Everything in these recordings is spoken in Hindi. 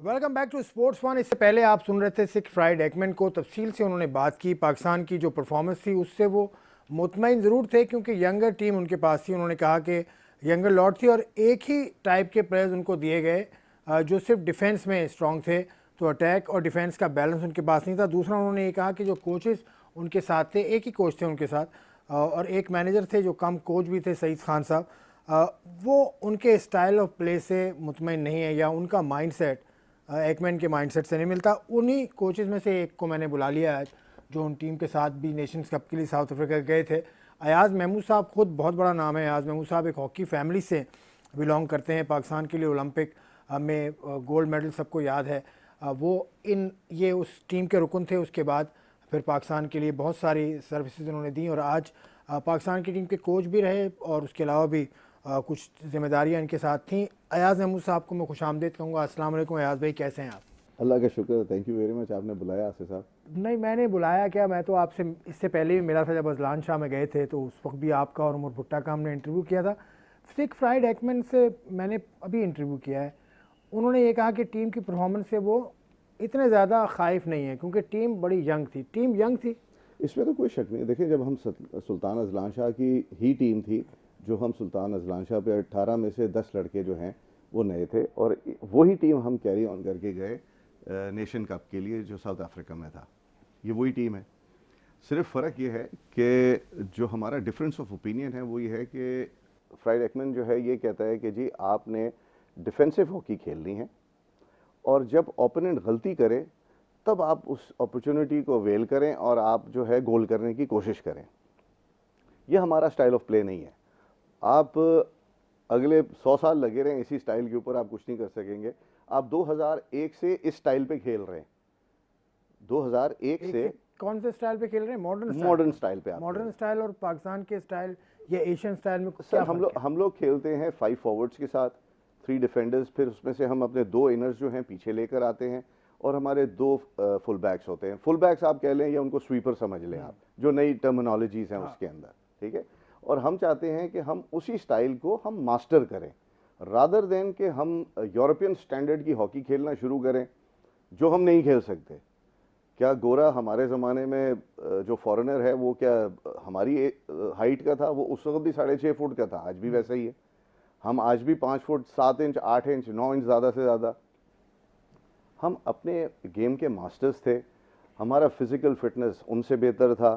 Welcome back to sports one. इससे पहले आप सुन रहे थे सिख फ्राइड एकमैन को। तफसील से उन्होंने बात की पाकिस्तान की जो परफॉर्मेंस थी उससे वो मुतमईन ज़रूर थे क्योंकि यंगर टीम उनके पास थी। उन्होंने कहा कि यंगर लॉट थी और एक ही टाइप के प्लेयर्स उनको दिए गए जो सिर्फ डिफेंस में स्ट्रॉन्ग थे, तो अटैक और डिफेंस का बैलेंस उनके पास नहीं था। दूसरा उन्होंने ये कहा कि जो कोचेस उनके साथ थे, एक ही कोच थे उनके साथ और एक मैनेजर थे जो कम कोच भी थे, सईद खान साहब, वो उनके स्टाइल ऑफ प्ले से मुतमईन नहीं है या उनका माइंडसेट एकमैन के माइंडसेट से नहीं मिलता। उन्हीं कोचेस में से एक को मैंने बुला लिया आज, जो उन टीम के साथ भी नेशंस कप के लिए साउथ अफ्रीका गए थे। अयाज महमूद साहब खुद बहुत बड़ा नाम है। अयाज महमूद साहब एक हॉकी फैमिली से बिलोंग करते हैं। पाकिस्तान के लिए ओलंपिक में गोल्ड मेडल सबको याद है। वो ये उस टीम के रुकन थे। उसके बाद फिर पाकिस्तान के लिए बहुत सारी सर्विसेज उन्होंने दी और आज पाकिस्तान की टीम के कोच भी रहे और उसके अलावा भी कुछ जिम्मेदारियां इनके साथ थीं। अयाज महमूद साहब को मैं खुशामदीद कहूँगा। अस्सलाम वालेकुम अयाज भाई, कैसे हैं आप? अल्लाह का शुक्र, थैंक यू वेरी मच। आपने बुलाया आसिफ साहब? नहीं, मैंने बुलाया क्या, मैं तो आपसे इससे पहले भी मिला था जब अजलान शाह में गए थे, तो उस वक्त भी आपका और उमर भुट्टा का हमने इंटरव्यू किया था। सिख फ्राइड एकमैन से मैंने अभी इंटरव्यू किया है। उन्होंने ये कहा कि टीम की परफॉर्मेंस से वो इतने ज़्यादा खाइफ नहीं है क्योंकि टीम बड़ी यंग थी। टीम यंग थी, इसमें तो कोई शक नहीं। देखिए, जब हम सुल्तान अजलान शाह की ही टीम थी, जो हम सुल्तान अजलान शाह पे 18 में से 10 लड़के जो हैं वो नए थे और वही टीम हम कैरी ऑन करके गए नेशन कप के लिए जो साउथ अफ्रीका में था। ये वही टीम है। सिर्फ फ़र्क ये है कि जो हमारा डिफरेंस ऑफ ओपिनियन है वो ये है कि फ्राइड एकमैन जो है ये कहता है कि जी आपने डिफेंसिव हॉकी खेलनी है और जब ओपोनेंट गलती करे तब आप उस अपॉर्चुनिटी को अवेल करें और आप जो है गोल करने की कोशिश करें। ये हमारा स्टाइल ऑफ प्ले नहीं है। आप अगले 100 साल लगे रहें इसी स्टाइल के ऊपर, आप कुछ नहीं कर सकेंगे। आप 2001 से इस स्टाइल पे खेल रहे हैं। 2001 से कौन से स्टाइल पे खेल रहे हैं? मॉडर्न स्टाइल पे। मॉडर्न स्टाइल और पाकिस्तान के स्टाइल या एशियन स्टाइल में सर हम लोग खेलते हैं 5 फॉरवर्ड्स के साथ, 3 डिफेंडर्स, फिर उसमें से हम अपने 2 इनर्स जो हैं पीछे लेकर आते हैं और हमारे 2 फुल बैक्स होते हैं। फुल बैक्स आप कह लें या उनको स्वीपर समझ लें आप, जो नई टर्मिनोलॉजीज हैं उसके अंदर, ठीक है। और हम चाहते हैं कि हम उसी स्टाइल को हम मास्टर करें रादर देन कि हम यूरोपियन स्टैंडर्ड की हॉकी खेलना शुरू करें जो हम नहीं खेल सकते। क्या गोरा हमारे ज़माने में जो फॉरेनर है वो क्या हमारी हाइट का था? वो उस वक्त भी 6.5 फुट का था, आज भी वैसा ही है। हम आज भी 5 फुट 7 इंच 8 इंच 9 इंच ज़्यादा से ज़्यादा। हम अपने गेम के मास्टर्स थे, हमारा फिज़िकल फिटनेस उनसे बेहतर था,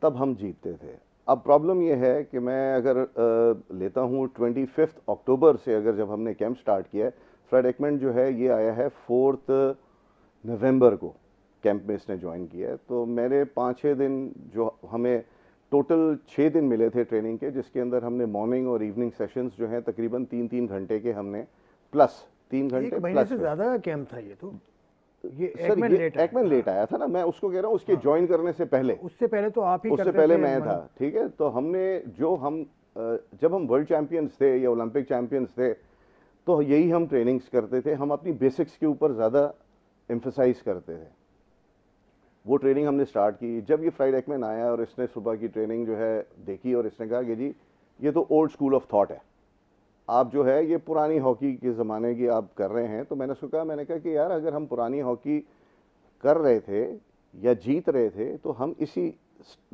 तब हम जीतते थे। अब प्रॉब्लम यह है कि मैं अगर लेता हूँ 25 अक्टूबर से, अगर जब हमने कैंप स्टार्ट किया है, फ्राइड एकमैन जो है ये आया है 4 नवंबर को कैंप में इसने ज्वाइन किया है। तो मेरे 5-6 दिन जो हमें टोटल 6 दिन मिले थे ट्रेनिंग के, जिसके अंदर हमने मॉर्निंग और इवनिंग सेशंस जो हैं तकरीबन 3-3 घंटे के हमने, प्लस 3 घंटे एक महीने से ज़्यादा का कैंप था ये। तो ये एकमैन लेट आया था ना, मैं उसको कह रहा हूँ उसके ज्वाइन करने से पहले। उससे पहले तो आप ही उससे करते पहले थे, मैं था, ठीक है। तो हमने जब हम वर्ल्ड चैंपियंस थे या ओलंपिक चैंपियंस थे तो यही हम ट्रेनिंग्स करते थे। हम अपनी बेसिक्स के ऊपर ज़्यादा एम्फसाइज करते थे। वो ट्रेनिंग हमने स्टार्ट की। जब ये फ्राइड एकमैन आया और इसने सुबह की ट्रेनिंग जो है देखी और इसने कहा कि जी ये तो ओल्ड स्कूल ऑफ थॉट है, आप जो है ये पुरानी हॉकी के ज़माने की आप कर रहे हैं। तो मैंने उसको कहा, मैंने कहा कि यार अगर हम पुरानी हॉकी कर रहे थे या जीत रहे थे तो हम इसी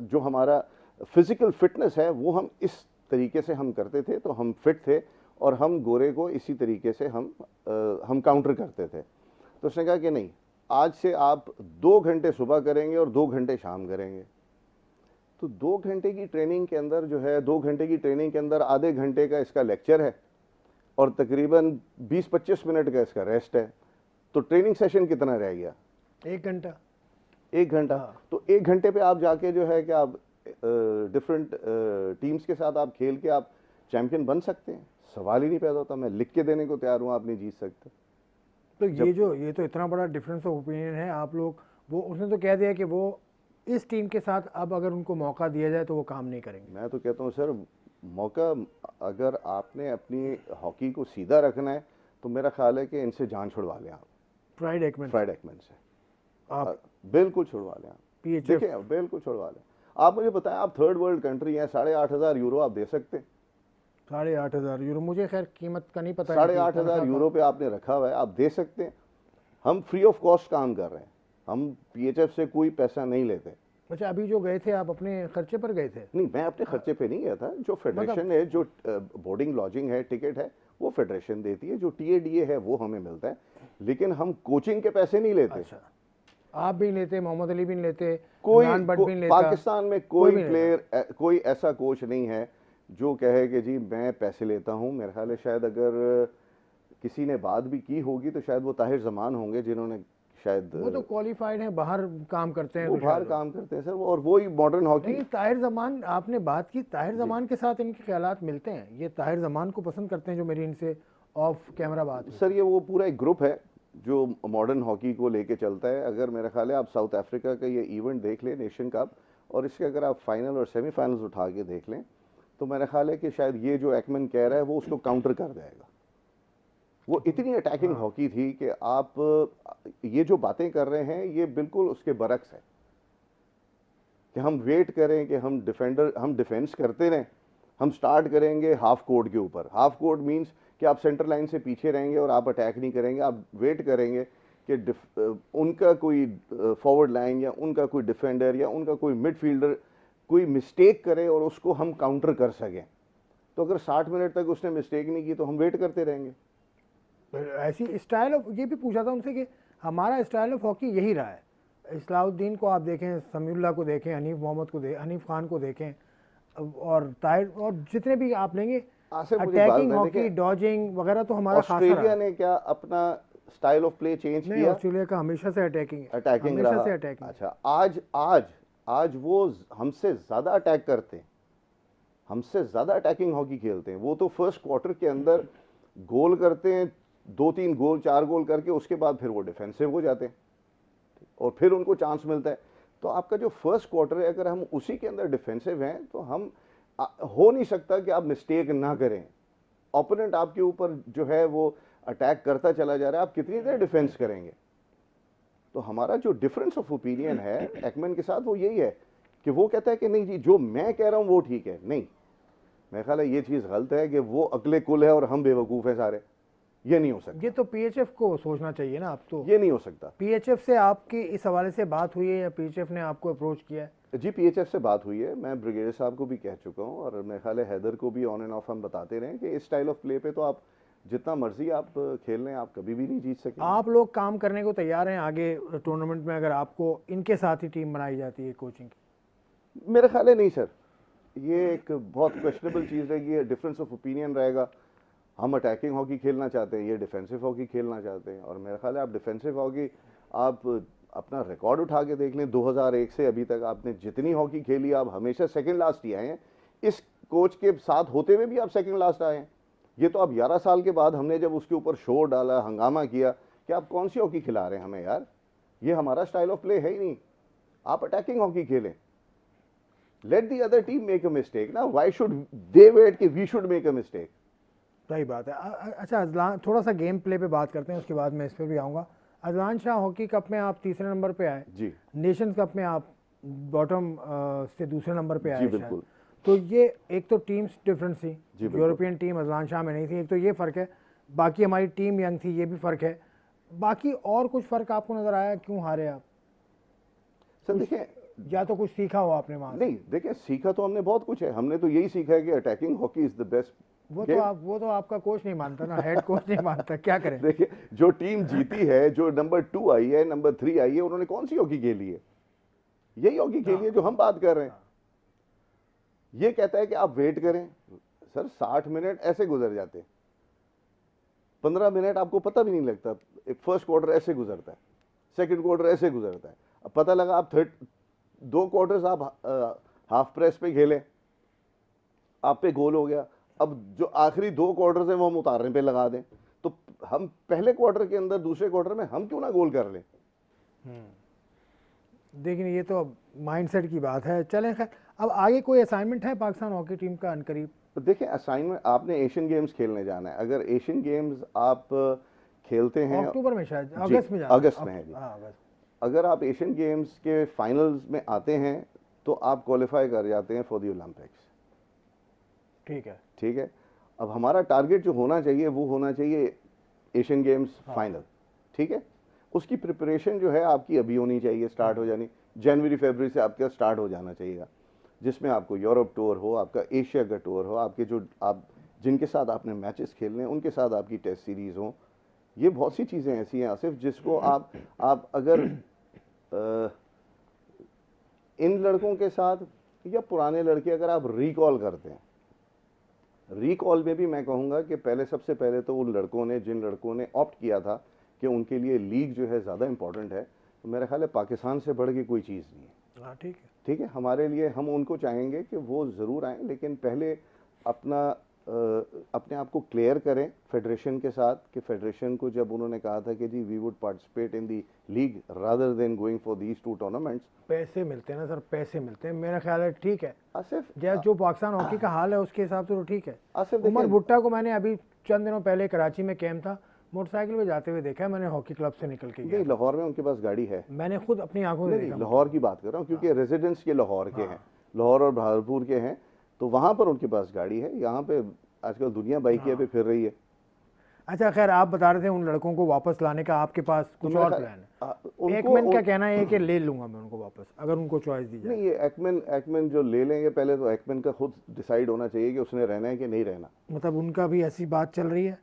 जो हमारा फिजिकल फिटनेस है वो हम इस तरीके से हम करते थे, तो हम फिट थे और हम गोरे को इसी तरीके से हम काउंटर करते थे। तो उसने कहा कि नहीं, आज से आप 2 घंटे सुबह करेंगे और 2 घंटे शाम करेंगे। तो 2 घंटे की ट्रेनिंग के अंदर जो है, 2 घंटे की ट्रेनिंग के अंदर आधे घंटे का इसका लेक्चर है और तकरीबन 20-25 मिनट का इसका रेस्ट है। तो ट्रेनिंग सेशन कितना रह गया? 1 घंटा। 1 घंटा। तो 1 घंटे पे आप जाके जो है कि आप डिफरेंट टीम्स के साथ आप खेल के आप चैंपियन बन सकते हैं। सवाल ही नहीं पैदा होता। मैं लिख के देने को तैयार हूँ, आप नहीं जीत सकते। तो ये तो इतना बड़ा डिफरेंस ऑफ ओपिनियन है आप लोग। वो उसने तो कह दिया कि वो इस टीम के साथ अब अगर उनको मौका दिया जाए तो वो काम नहीं करेंगे। मैं तो कहता हूँ सर, मौका अगर आपने अपनी हॉकी को सीधा रखना है तो मेरा ख्याल है कि इनसे जान छुड़वा लें आप। फ्राइड एकमैन से आप बिल्कुल छुड़वा लें आप। देखिए, बिल्कुल छुड़वा लें। आप मुझे बताएं, आप थर्ड वर्ल्ड कंट्री हैं, 8,500 यूरो आप दे सकते हैं? 8,500 यूरो, मुझे खैर कीमत का नहीं पता। 8,500 यूरो पे आपने रखा हुआ है, आप दे सकते हैं? हम फ्री ऑफ कॉस्ट काम कर रहे हैं, हम पीएचएफ से कोई पैसा नहीं लेते। अच्छा, अभी जो गए थे आप अपने खर्चे पर गए थे? नहीं, मैं अपने खर्चे पे नहीं गया था। जो फेडरेशन है, जो बोर्डिंग लॉजिंग है, टिकट है, वो फेडरेशन देती है। जो टीएडीए है वो हमें मिलता है, लेकिन हम कोचिंग के पैसे नहीं लेते। अच्छा, आप भी नहीं लेते, मोहम्मद अली भी नहीं लेते, कोई इमरान भट्ट भी नहीं लेता, पाकिस्तान में कोई कोई भी नहीं प्लेयर, कोई ऐसा कोच नहीं है जो कहे कि जी मैं पैसे लेता हूं। मेरे ख्याल है शायद अगर किसी ने बात भी की होगी तो शायद वो ताहिर जमान होंगे, जिन्होंने शायद, वो तो क्वालिफाइड हैं, बाहर काम करते हैं वो तो बाहर शायद काम करते हैं सर, और वही मॉडर्न हॉकी। नहीं, ताहिर जमान आपने बात की, ताहिर जमान के साथ इनके ख्यालात मिलते हैं, ये ताहिर जमान को पसंद करते हैं, जो मेरी इनसे ऑफ कैमरा बात हुई। सर ये वो पूरा एक ग्रुप है जो मॉडर्न हॉकी को लेके चलता है। अगर मेरा ख्याल है आप साउथ अफ्रीका का ये इवेंट देख लें, नेशन कप, और इसके अगर आप फाइनल और सेमीफाइनल्स उठा के देख लें, तो मेरा ख्याल है कि शायद ये जो एकमन कह रहा है वो उसको काउंटर कर देगा। वो इतनी अटैकिंग हॉकी थी कि आप ये जो बातें कर रहे हैं ये बिल्कुल उसके बरक्स है कि हम वेट करें कि हम डिफेंस करते रहें। हम स्टार्ट करेंगे हाफ कोर्ट के ऊपर। हाफ कोर्ट मींस कि आप सेंटर लाइन से पीछे रहेंगे और आप अटैक नहीं करेंगे, आप वेट करेंगे कि उनका कोई फॉरवर्ड लाइन या उनका कोई डिफेंडर या उनका कोई मिडफील्डर कोई मिस्टेक करे और उसको हम काउंटर कर सकें। तो अगर 60 मिनट तक उसने मिस्टेक नहीं की तो हम वेट करते रहेंगे। ऐसी स्टाइल ऑफ, ये भी पूछा था उनसे कि हमारा स्टाइल ऑफ हॉकी यही रहा है। इस्लाउद्दीन को आप देखें, समीउल्लाह को देखें, हनीफ मोहम्मद को हनीफ खान को देखें, और ताहिर, और जितने भी आप लेंगे, आसिफ, मुझे बात अटैकिंग है, हॉकी, देखिए, डॉजिंग वगैरह तो हमारा खासा रहा। ऑस्ट्रेलिया ने क्या अपना स्टाइल ऑफ प्ले चेंज नहीं, किया? ऑस्ट्रेलिया का हमेशा से अटैकिंग अटैकिंग हमेशा रहा। से अटैकिंग। अच्छा, आज आज आज वो हमसे ज्यादा अटैक करते हैं, हमसे ज्यादा अटैकिंग हॉकी खेलते हैं। वो तो फर्स्ट क्वार्टर के अंदर गोल करते हैं, 2-3 गोल 4 गोल करके, उसके बाद फिर वो डिफेंसिव हो जाते हैं और फिर उनको चांस मिलता है। तो आपका जो फर्स्ट क्वार्टर है, अगर हम उसी के अंदर डिफेंसिव हैं तो हम हो नहीं सकता कि आप मिस्टेक ना करें। ओपोनेंट आपके ऊपर जो है वो अटैक करता चला जा रहा है, आप कितनी देर डिफेंस करेंगे? तो हमारा जो डिफरेंस ऑफ ओपिनियन है एकमन के साथ वो यही है कि वो कहता है कि नहीं जी, जो मैं कह रहा हूं वो ठीक है। नहीं, मेरा ख्याल है ये चीज गलत है कि वो अगले कुल है और हम बेवकूफ हैं सारे। ये नहीं हो सकता। ये तो पीएचएफ को सोचना चाहिए ना। आप तो ये नहीं हो सकता। पीएचएफ से आपकी इस हवाले से बात हुई है या पीएचएफ ने आपको अप्रोच किया है? जी, पीएचएफ से बात हुई है। मैं ब्रिगेडियर साहब को भी कह चुका हूं और मेरे ख्याल है हैदर को भी ऑन एंड ऑफ हम बताते रहे कि इस स्टाइल ऑफ प्ले पे तो आप जितना मर्जी आप खेल लें, आप कभी भी नहीं जीत सकेंगे। आप लोग काम करने को तैयार हैं आगे टूर्नामेंट में, अगर आपको इनके साथ ही टीम बनाई जाती है कोचिंग की? मेरा ख्याल है नहीं सर, ये एक बहुत क्वेश्चनेबल चीज़ रहेगी, डिफरेंस ऑफ ओपिनियन रहेगा। हम अटैकिंग हॉकी खेलना चाहते हैं, ये डिफेंसिव हॉकी खेलना चाहते हैं। और मेरा ख्याल है आप डिफेंसिव हॉकी, आप अपना रिकॉर्ड उठा के देख लें, 2001 से अभी तक आपने जितनी हॉकी खेली, आप हमेशा सेकंड लास्ट ही आए हैं। इस कोच के साथ होते हुए भी आप सेकंड लास्ट आए हैं। ये तो अब 11 साल के बाद हमने जब उसके ऊपर शोर डाला, हंगामा किया कि आप कौन सी हॉकी खिला रहे हैं हमें यार, ये हमारा स्टाइल ऑफ प्ले है ही नहीं। आप अटैकिंग हॉकी खेलें, let the other team make a mistake ना, व्हाई शुड दे वेट कि we should make a mistake. सही बात है। अच्छा अजलान, थोड़ा सा गेम प्ले पे बात करते हैं, उसके बाद मैं इस पर भी आऊँगा। अजलान शाह, हॉकी कप में आप तीसरे नंबर पे आए जी, नेशंस कप में आप बॉटम से दूसरे नंबर पे आए जी शायद। बिल्कुल। तो ये एक तो टीम्स डिफरेंस थी, बिल्कुल। यूरोपियन टीम अजलान शाह में नहीं थी, एक तो ये फ़र्क है। बाकी हमारी टीम यंग थी, ये भी फ़र्क है। बाकी और कुछ फ़र्क आपको नज़र आया, क्यों हारे आप? सर देखिए, या तो कुछ सीखा हो आपने वहाँ से? नहीं देखिए, सीखा तो हमने बहुत कुछ है। हमने तो यही सीखा है कि attacking hockey is the best. वो तो आपका कोच नहीं मानता ना, हेड कोच नहीं मानता, क्या करें? देखिए, जो टीम जीती है, जो नंबर 2 आई है, नंबर 3 आई है, उन्होंने कौन सी हॉकी खेली है? यही हॉकी खेली है जो हम बात कर रहे हैं। ये कहता है कि आप वेट करें। सर 60 मिनट ऐसे गुजर जाते हैं, 15 मिनट आपको पता भी नहीं लगता। एक फर्स्ट क्वार्टर ऐसे गुजरता है, सेकंड क्वार्टर ऐसे गुजरता है। अब पता लगा आप 2 क्वार्टर्स आप हाफ प्रेस पे खेले, आप पे गोल हो गया। अब जो आखिरी 2 क्वार्टर्स हैं वो हम उतारने पे लगा दें, तो हम पहले क्वार्टर के अंदर, दूसरे क्वार्टर में हम क्यों ना गोल कर लें? लेकिन ये तो माइंडसेट की बात है। चलें, खैर अब आगे कोई असाइनमेंट है पाकिस्तान हॉकी टीम का अनकरीब? तो देखिए, असाइनमेंट, आपने एशियन गेम्स खेलने जाना है। अगर एशियन गेम्स आप खेलते हैं अक्टूबर में, शायद जी, अगस्त में जाना है। अगस्त में है जी। हाँ, अगस्त। अगर आप एशियन गेम्स के फाइनल्स में आते हैं तो आप क्वालिफाई कर जाते हैं फॉर द ओलंपिक्स। ठीक है। ठीक है, अब हमारा टारगेट जो होना चाहिए वो होना चाहिए एशियन गेम्स फाइनल। ठीक है, उसकी प्रिपरेशन जो है आपकी अभी होनी चाहिए, स्टार्ट हो जानी, जनवरी फरवरी से आपका स्टार्ट हो जाना चाहिए, जिसमें आपको यूरोप टूर हो, आपका एशिया का टूर हो, आपके जो आप जिनके साथ आपने मैचेस खेलने हैं उनके साथ आपकी टेस्ट सीरीज हो। ये बहुत सी चीज़ें ऐसी हैं आसिफ जिसको आप अगर इन लड़कों के साथ या पुराने लड़के अगर आप रिकॉल करते हैं, रिकॉल में भी मैं कहूँगा कि पहले सबसे पहले तो उन लड़कों ने, जिन लड़कों ने ऑप्ट किया था कि उनके लिए लीग जो है ज़्यादा इंपॉर्टेंट है, तो मेरा ख्याल है पाकिस्तान से बढ़ के कोई चीज़ नहीं है। हाँ ठीक है। ठीक है, हमारे लिए हम उनको चाहेंगे कि वो ज़रूर आएँ, लेकिन पहले अपना अपने आप को क्लियर करें फेडरेशन के साथ, कि फेडरेशन को जब उन्होंने कहा था कि जी we would participate in the league rather than going for these 2 tournaments. पैसे मिलते हैं ना सर, पैसे मिलते हैं, मेरा ख्याल है ठीक है। आसिफ जो पाकिस्तान हॉकी का हाल है उसके हिसाब से तो ठीक है। आसिफ उमर देखिए, भुट्टा को मैंने अभी चंद दिनों पहले कराची में कैंप था, मोटरसाइकिल पे जाते हुए देखा है मैंने, हॉकी क्लब से निकल के नहीं गया। लाहौर में उनके पास गाड़ी है, मैंने खुद अपनी आंखों से नहीं देखा। लाहौर की बात कर रहा हूँ, क्योंकि रेजिडेंट्स के लाहौर के हैं, लाहौर और बहादुरपुर के हैं, तो वहाँ पर उनके पास गाड़ी है। यहाँ पे आजकल दुनिया बाइकिया पे फिर रही है। अच्छा खैर, आप बता रहे थे उन लड़कों को वापस लाने का आपके पास कुछ और प्लान है। एकमैन का कहना है कि ले लूंगा मैं उनको वापस अगर उनको चॉइस दी जाए। नहीं, ये एकमैन जो ले लेंगे, पहले तो एकमैन का खुद डिसाइड होना चाहिए कि उसने रहना है कि नहीं रहना। मतलब उनका भी ऐसी बात चल रही है?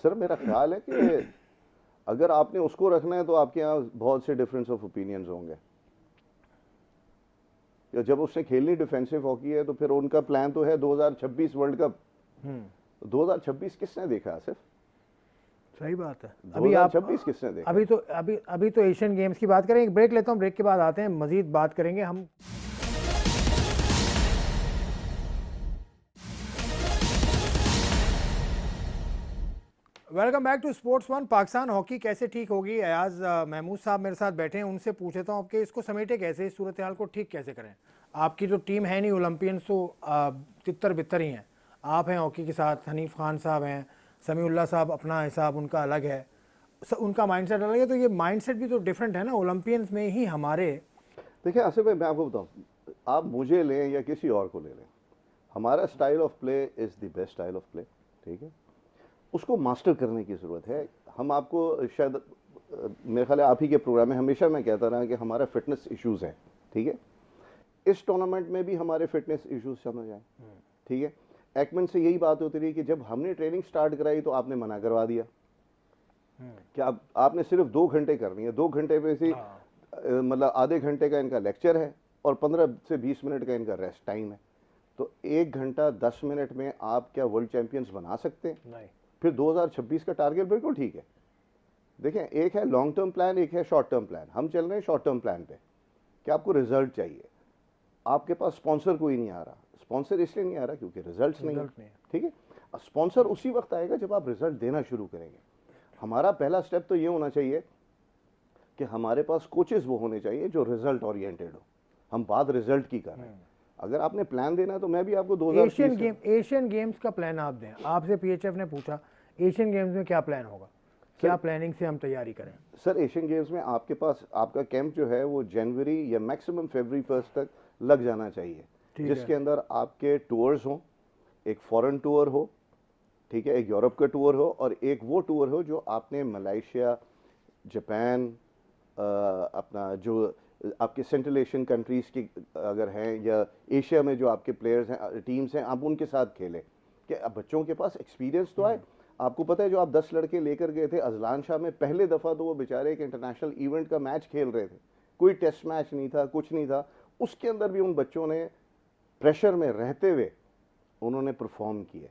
सर मेरा ख्याल है कि अगर आपने उसको रखना है तो आपके यहाँ बहुत से डिफरेंस ऑफ ओपिनियंस होंगे। या जब उसने खेलनी डिफेंसिव हॉकी है तो फिर उनका प्लान तो है 2026 वर्ल्ड कप। 2026 किसने देखा आसिफ? सही बात है। अभी आप 2026 किसने देखा? अभी तो एशियन गेम्स की बात करें। एक ब्रेक लेता हूँ, ब्रेक के बाद आते हैं, मजीद बात करेंगे हम। Welcome back to sports one. Pakistan hockey कैसे ठीक होगी? अयाज महमूद साहब मेरे साथ बैठे हैं, उनसे पूछता हूँ कि इसको समेटे कैसे, इस सूरत हाल को ठीक कैसे करें। आपकी जो टीम है नहीं, ओलंपियंस तो तितर बितर ही हैं, आप हैं हॉकी के साथ, हनीफ खान साहब हैं, समीउल्लाह साहब अपना हिसाब उनका अलग है, उनका माइंडसेट अलग है, तो ये माइंडसेट भी तो डिफरेंट है ना ओलंपियंस में ही हमारे। देखिए आसिफ भाई, मैं आपको बताऊँ, आप मुझे लें या किसी और को ले लें, हमारा style of play is the best style of play. ठीक है, उसको मास्टर करने की ज़रूरत है। हम आपको शायद मेरे ख्याल है आप ही के प्रोग्राम में हमेशा मैं कहता रहा कि हमारा फिटनेस इश्यूज़ हैं। ठीक है, इस टूर्नामेंट में भी हमारे फिटनेस इश्यूज समझ आए। ठीक है, एकमैन से यही बात होती रही कि जब हमने ट्रेनिंग स्टार्ट कराई तो आपने मना करवा दिया कि आपने सिर्फ 2 घंटे करनी है। 2 घंटे पे से मतलब आधे घंटे का इनका लेक्चर है और 15 से 20 मिनट का इनका रेस्ट टाइम है। तो 1 घंटा 10 मिनट में आप क्या वर्ल्ड चैंपियंस बना सकते हैं? नहीं। फिर 2026 का टारगेट बिल्कुल ठीक है। देखें, एक है लॉन्ग टर्म प्लान, एक है शॉर्ट टर्म प्लान। हम चल रहे हैं शॉर्ट टर्म प्लान पे कि आपको रिजल्ट चाहिए। आपके पास स्पॉन्सर कोई नहीं आ रहा। स्पॉन्सर इसलिए नहीं आ रहा क्योंकि रिजल्ट्स नहीं है। ठीक है, स्पॉन्सर उसी वक्त आएगा जब आप रिजल्ट देना शुरू करेंगे। हमारा पहला स्टेप तो ये होना चाहिए कि हमारे पास कोचेस वो होने चाहिए जो रिजल्ट ओरिएंटेड हो। हम बात रिजल्ट की कर रहे हैं। अगर आपने प्लान देना है तो मैं भी आपको 2030 एशियन गेम्स का प्लान आप दें। आपसे पीएचएफ ने पूछा एशियन गेम्स में क्या प्लान होगा, क्या प्लानिंग से हम तैयारी करें? सर एशियन गेम्स में आपके पास आपका कैंप जो है वो जनवरी या मैक्सिमम फरवरी 1 तक लग जाना चाहिए, जिसके अंदर आपके टूर्स हों, एक फॉरेन टूर हो, ठीक है, एक यूरोप का टूर हो और एक वो टूर हो जो आपने मलेशिया, जापान, अपना जो आपके सेंट्रल एशियन कंट्रीज़ की अगर हैं या एशिया में जो आपके प्लेयर्स हैं, टीम्स हैं, आप उनके साथ खेलें कि अब बच्चों के पास एक्सपीरियंस तो आए। आपको पता है जो आप 10 लड़के लेकर गए थे अजलान शाह में, पहले दफ़ा तो वो बेचारे एक इंटरनेशनल इवेंट का मैच खेल रहे थे, कोई टेस्ट मैच नहीं था, कुछ नहीं था। उसके अंदर भी उन बच्चों ने प्रेशर में रहते हुए उन्होंने परफॉर्म किए।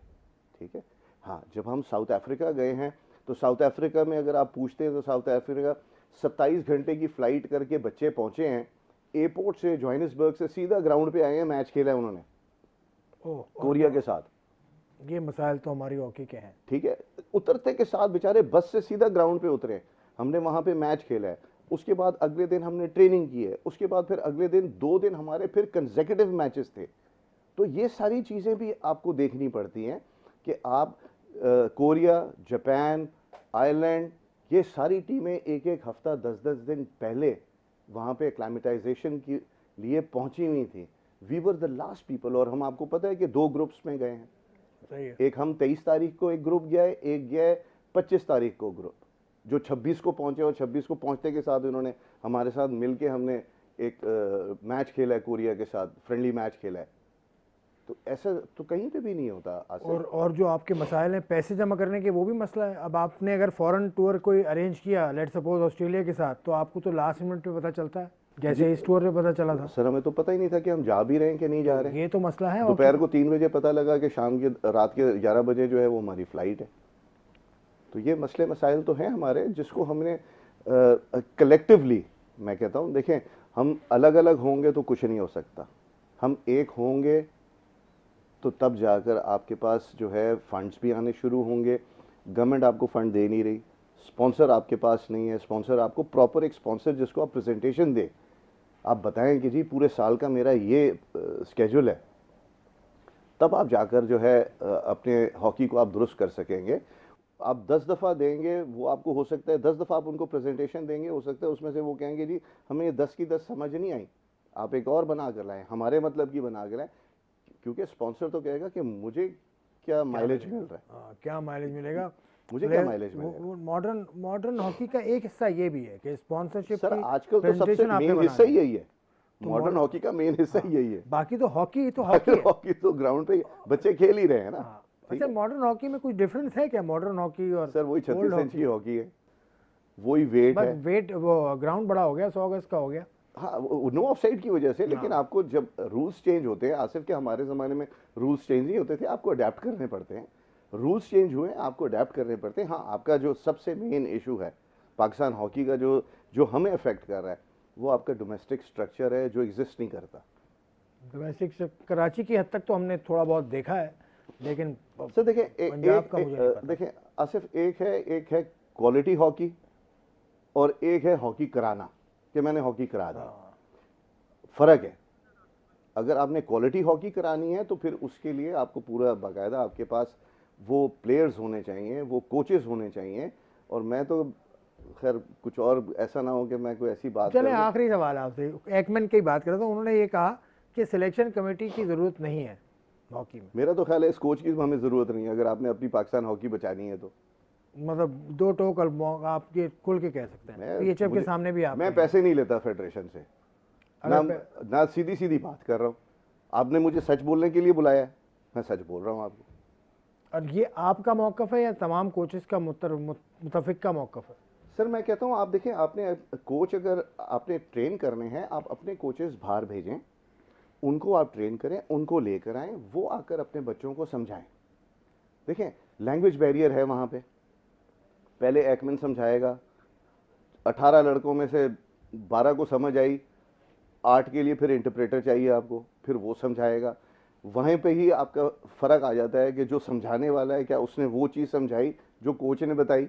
ठीक है, हाँ, जब हम साउथ अफ्रीका गए हैं तो साउथ अफ्रीका में अगर आप पूछते हैं तो साउथ अफ्रीका 27 घंटे की फ़्लाइट करके बच्चे पहुंचे हैं, एयरपोर्ट से जोहानिसबर्ग से सीधा ग्राउंड पे आए हैं, मैच खेला है उन्होंने कोरिया के साथ। ये मसाइल तो हमारी हॉकी के हैं। ठीक है, उतरते के साथ बेचारे बस से सीधा ग्राउंड पे उतरे, हमने वहाँ पे मैच खेला है। उसके बाद अगले दिन हमने ट्रेनिंग की है, उसके बाद फिर अगले दिन 2 दिन हमारे फिर कंसेक्यूटिव मैचेस थे। तो ये सारी चीज़ें भी आपको देखनी पड़ती हैं कि आप कोरिया, जापान, आयरलैंड, ये सारी टीमें एक एक हफ्ता 10-10 दिन पहले वहाँ पे एक्लामेटाइजेशन के लिए पहुँची हुई थी। We were the last people. और हम आपको पता है कि 2 ग्रुप्स में गए हैं। सही है। एक हम 23 तारीख को एक ग्रुप गया है, एक गया है 25 तारीख को ग्रुप। जो 26 को पहुंचे और 26 को पहुंचने के साथ उन्होंने हमारे साथ मिलके हमने एक मैच खेला है कोरिया के साथ, फ्रेंडली मैच खेला है। तो ऐसा तो कहीं पे भी नहीं होता आसिफ। और जो आपके मसाइल हैं पैसे जमा करने के, वो भी मसला है। अब आपने अगर फॉरेन टूर कोई अरेंज किया, लेट सपोज ऑस्ट्रेलिया के साथ, तो आपको तो लास्ट मिनट पे पता चलता है, जैसे इस टूर पे पता चला था। सर हमें तो पता ही नहीं था कि हम जा भी रहे हैं कि नहीं जा रहे हैं। ये तो मसला है। दोपहर को 3 बजे पता लगा कि शाम के रात के 11 बजे जो है वो हमारी फ्लाइट है। तो ये मसले मसाइल तो हैं हमारे, जिसको हमने कलेक्टिवली, मैं कहता हूँ देखें, हम अलग अलग होंगे तो कुछ नहीं हो सकता, हम एक होंगे तो तब जाकर आपके पास जो है फंड्स भी आने शुरू होंगे। गवर्नमेंट आपको फंड दे नहीं रही, स्पॉन्सर आपके पास नहीं है, स्पॉन्सर आपको प्रॉपर एक स्पॉन्सर जिसको आप प्रेजेंटेशन दे, आप बताएं कि जी पूरे साल का मेरा ये स्केड्यूल है, तब आप जाकर जो है अपने हॉकी को आप दुरुस्त कर सकेंगे। आप 10 दफ़ा देंगे, वो आपको हो सकता है 10 दफ़ा आप उनको प्रेजेंटेशन देंगे, हो सकता है उसमें से वो कहेंगे जी हमें ये 10 की 10 समझ नहीं आई, आप एक और बना कर लाएं, हमारे मतलब की बना कर लाएं, क्योंकि स्पॉन्सर तो कहेगा कि मुझे क्या माइलेज मिल रहा है, क्या माइलेज मिलेगा, मुझे क्या माइलेज मिलेगा। मॉडर्न हॉकी का एक हिस्सा ये भी है कि स्पॉन्सरशिप सर की आजकल तो सबसे presentation आपने मेन बनानी हिस्सा है। ही यही है, मॉडर्न हॉकी का मेन हिस्सा ही यही है। बाकी तो हॉकी तो हॉकी है। हॉकी तो ग्राउंड पे बच्चे खेल ही रहे हैं ना। हाँ। अच्छा, मॉडर्न हॉकी में कुछ डिफरेंस है क्या, मॉडर्न हॉकी और सर वही ओल्ड 36 इंच की हॉकी है, वही वेट बस है। वेट, वो ग्राउंड बड़ा हो गया, 100 गज का हो गया। हाँ, नो ऑफसाइड की वजह से, लेकिन आपको जब रूल्स चेंज होते हैं, आसिफ के हमारे ज़माने में रूल्स चेंज नहीं होते थे, आपको अडेप्ट करने पड़ते हैं। रूल्स चेंज हुए, आपको अडेप्ट करने पड़ते हैं। हाँ, आपका जो सबसे मेन इशू है पाकिस्तान हॉकी का, जो जो हमें अफेक्ट कर रहा है, वो आपका डोमेस्टिक स्ट्रक्चर है जो एग्जिस्ट नहीं करता। डोमेस्टिक कराची की हद तक तो हमने थोड़ा बहुत देखा है, लेकिन सर देखें, पंजाब का मुझे नहीं पता। देखें आसिफ, एक है क्वालिटी हॉकी और एक है हॉकी कराना, कि मैंने हॉकी करा दी। फ़र्क है। अगर आपने क्वालिटी हॉकी करानी है तो फिर उसके लिए आपको पूरा बाकायदा आपके पास वो प्लेयर्स होने चाहिए, वो कोचेस होने चाहिए। और मैं तो खैर कुछ और ऐसा ना हो कि मैं कोई ऐसी बात चले, कर दूं। आखिरी सवाल आपसे, एकमैन की बात करें तो उन्होंने ये कहा कि सिलेक्शन कमेटी की ज़रूरत नहीं है हॉकी में। मेरा तो ख्याल है इस कोच की हमें ज़रूरत नहीं है, अगर आपने अपनी पाकिस्तान हॉकी बचानी है तो। मतलब दो टोक आपके खुल के कह सकते हैं, पीएचएफ के सामने भी आप मैं पैसे नहीं लेता फेडरेशन से, ना सीधी सीधी बात कर रहा हूँ। आपने मुझे सच बोलने के लिए बुलाया है, मैं सच बोल रहा हूँ आपको। और ये आपका मौक़िफ़ है या तमाम कोचेस का मुतफिक का मौक़िफ़ है? सर मैं कहता हूँ, आप देखें, आपने कोच अगर आपने ट्रेन करने हैं, आप अपने कोचेस बाहर भेजें, उनको आप ट्रेन करें, उनको लेकर आएँ, वो आकर अपने बच्चों को समझाएं। देखें लैंग्वेज बैरियर है वहाँ पे, पहले एकमैन समझाएगा, 18 लड़कों में से 12 को समझ आई, 8 के लिए फिर इंटरप्रेटर चाहिए आपको, फिर वो समझाएगा। वहीं पे ही आपका फ़र्क आ जाता है कि जो समझाने वाला है, क्या उसने वो चीज़ समझाई जो कोच ने बताई,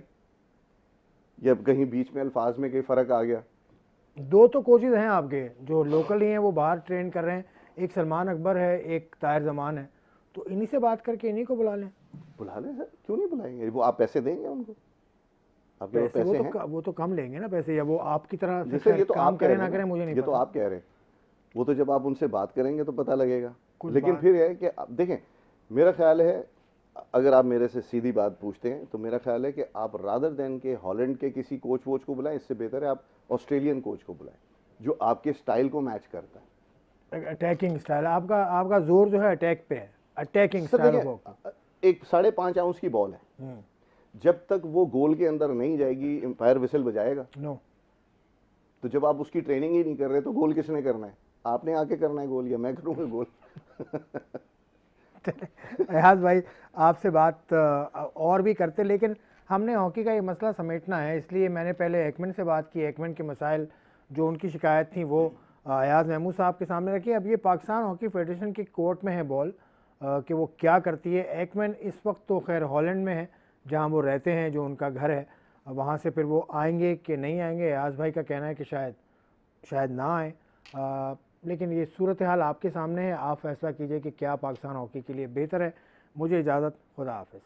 या कहीं बीच में अल्फाज में कहीं फ़र्क आ गया। दो तो कोचेज हैं आपके जो लोकल ही हैं, वो बाहर ट्रेन कर रहे हैं, एक सलमान अकबर है, एक ताहिर जमान है, तो इन्हीं से बात करके इन्हीं को बुला लें। बुला लें सर, क्यों नहीं बुलाएंगे, वो आप पैसे देंगे उनको, आपके पैसे पैसे हैं। वो तो कम लेंगे ना पैसे, या वो आपकी तरह से सर ये तो काम आप कह करें रहे ना हैं करें ना, मुझे नहीं ये तो पता। आप कह रहे हैं, वो तो जब आप उनसे बात करेंगे तो पता लगेगा। लेकिन बात- फिर है कि देखें, मेरा ख्याल है, अगर आप मेरे से सीधी बात पूछते हैं तो मेरा ख्याल है कि आप रादर देन के हॉलैंड के किसी कोच वोच को बुलाएं, इससे बेहतर है आप ऑस्ट्रेलियन कोच को बुलाएं जो आपके स्टाइल को मैच करता है। अटैकिंग स्टाइल आपका जोर जो है अटैक पे है, अटैकिंग सर स्टाइल देखिए, एक 5.5 आउंस की बॉल है, जब तक वो गोल के अंदर नहीं जाएगी एम्पायर विसल बजाएगा। नो, तो जब आप उसकी ट्रेनिंग ही नहीं कर रहे तो गोल किसने करना है, आपने आके करना है गोल, या मैं करूँगा गोल। एहाज भाई आपसे बात और भी करते, लेकिन हमने हॉकी का ये मसला समेटना है, इसलिए मैंने पहले एकमैन से बात की, एकमैन के मसाइल जो उनकी शिकायत थी वो अयाज महमूद साहब के सामने रखी। अब ये पाकिस्तान हॉकी फेडरेशन की कोर्ट में है बॉल कि वो क्या करती है। एकमैन इस वक्त तो खैर हॉलैंड में है जहाँ वो रहते हैं, जो उनका घर है, वहाँ से फिर वो आएंगे कि नहीं आएंगे, अयाज भाई का कहना है कि शायद ना आए। लेकिन ये सूरत हाल आपके सामने है, आप फैसला कीजिए कि क्या पाकिस्तान हॉकी के लिए बेहतर है। मुझे इजाज़त, खुदा हाफिज़।